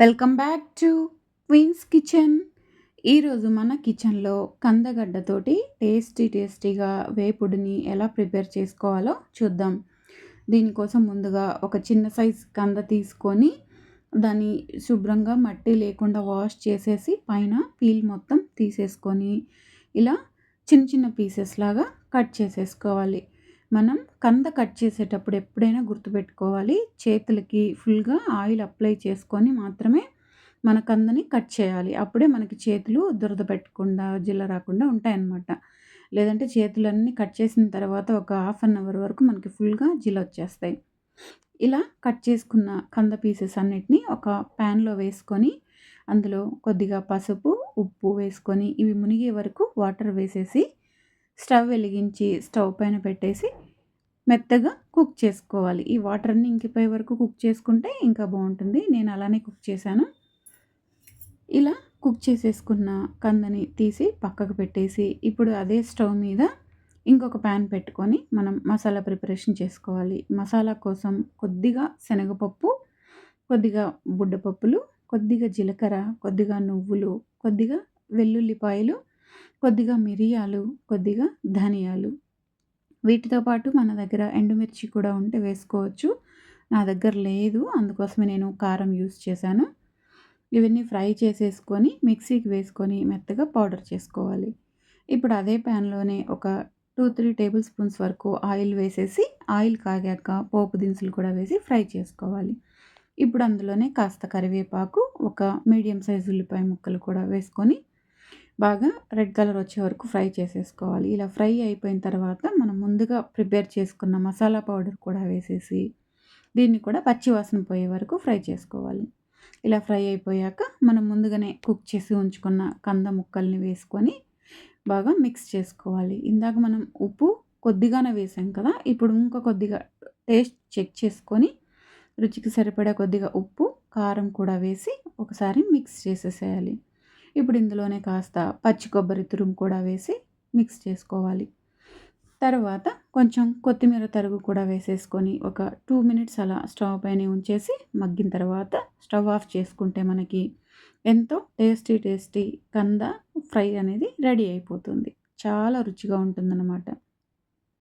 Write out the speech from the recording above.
Welcome back to queen's kitchen. ఈరోజు మన కిచెన్లో కందగడ్డతోటి టేస్టీగా వేపుడుని ఎలా ప్రిపేర్ చేసుకోవాలో చూద్దాం. దీనికోసం ముందుగా ఒక చిన్న సైజ్ కంద తీసుకొని దాన్ని శుభ్రంగా మట్టి లేకుండా వాష్ చేసేసి పైన పీల్ మొత్తం తీసేసుకొని ఇలా చిన్న చిన్న పీసెస్ లాగా కట్ చేసేసుకోవాలి. మనం కంద కట్ చేసేటప్పుడు ఎప్పుడైనా గుర్తుపెట్టుకోవాలి, చేతులకి ఫుల్గా ఆయిల్ అప్లై చేసుకొని మాత్రమే మన కందని కట్ చేయాలి. అప్పుడే మనకి చేతులు దురద పెట్టకుండా జిల్ల రాకుండా ఉంటాయన్నమాట. లేదంటే చేతులన్నీ కట్ చేసిన తర్వాత ఒక హాఫ్ అన్ అవర్ వరకు మనకి ఫుల్గా వచ్చేస్తాయి. ఇలా కట్ చేసుకున్న కంద పీసెస్ అన్నిటిని ఒక ప్యాన్లో వేసుకొని అందులో కొద్దిగా పసుపు, ఉప్పు వేసుకొని ఇవి మునిగే వరకు వాటర్ వేసేసి స్టవ్ వెలిగించి స్టవ్ పైన పెట్టేసి మెత్తగా కుక్ చేసుకోవాలి. ఈ వాటర్ అన్నీ ఇంకిపోయే వరకు కుక్ చేసుకుంటే ఇంకా బాగుంటుంది. నేను అలానే కుక్ చేశాను. ఇలా కుక్ చేసేసుకున్న కందని తీసి పక్కకు పెట్టేసి ఇప్పుడు అదే స్టవ్ మీద ఇంకొక ప్యాన్ పెట్టుకొని మనం మసాలా ప్రిపరేషన్ చేసుకోవాలి. మసాలా కోసం కొద్దిగా శనగపప్పు, కొద్దిగా బుడ్డపప్పులు, కొద్దిగా జీలకర్ర, కొద్దిగా నువ్వులు, కొద్దిగా వెల్లుల్లిపాయలు, కొద్దిగా మిరియాలు, కొద్దిగా ధనియాలు, వీటితో పాటు మన దగ్గర ఎండుమిర్చి కూడా ఉంటే వేసుకోవచ్చు. నా దగ్గర లేదు, అందుకోసమే నేను కారం యూస్ చేశాను. ఇవన్నీ ఫ్రై చేసేసుకొని మిక్సీకి వేసుకొని మెత్తగా పౌడర్ చేసుకోవాలి. ఇప్పుడు అదే ప్యాన్లోనే ఒక 2-3 టేబుల్ స్పూన్స్ వరకు ఆయిల్ వేసేసి ఆయిల్ కాగాక పోపు దినుసులు కూడా వేసి ఫ్రై చేసుకోవాలి. ఇప్పుడు అందులోనే కాస్త కరివేపాకు, ఒక మీడియం సైజు ఉల్లిపాయ ముక్కలు కూడా వేసుకొని బాగా రెడ్ కలర్ వచ్చే వరకు ఫ్రై చేసేసుకోవాలి. ఇలా ఫ్రై అయిపోయిన తర్వాత మనం ముందుగా ప్రిపేర్ చేసుకున్న మసాలా పౌడర్ కూడా వేసేసి దీన్ని కూడా పచ్చి వాసన పోయే వరకు ఫ్రై చేసుకోవాలి. ఇలా ఫ్రై అయిపోయాక మనం ముందుగానే కుక్ చేసి ఉంచుకున్న కంద ముక్కల్ని వేసుకొని బాగా మిక్స్ చేసుకోవాలి. ఇందాక మనం ఉప్పు కొద్దిగానే వేసాం కదా, ఇప్పుడు ఇంకా కొద్దిగా టేస్ట్ చెక్ చేసుకొని రుచికి సరిపడా కొద్దిగా ఉప్పు, కారం కూడా వేసి ఒకసారి మిక్స్ చేసేసేయాలి. ఇప్పుడు ఇందులోనే కాస్త పచ్చి కొబ్బరి తురుము కూడా వేసి మిక్స్ చేసుకోవాలి. తర్వాత కొంచెం కొత్తిమీర తరుగు కూడా వేసేసుకొని ఒక 2 మినిట్స్ అలా స్టవ్ పైన ఉంచేసి మగ్గిన తర్వాత స్టవ్ ఆఫ్ చేసుకుంటే మనకి ఎంతో టేస్టీ కంద ఫ్రై అనేది రెడీ అయిపోతుంది. చాలా రుచిగా ఉంటుందన్నమాట.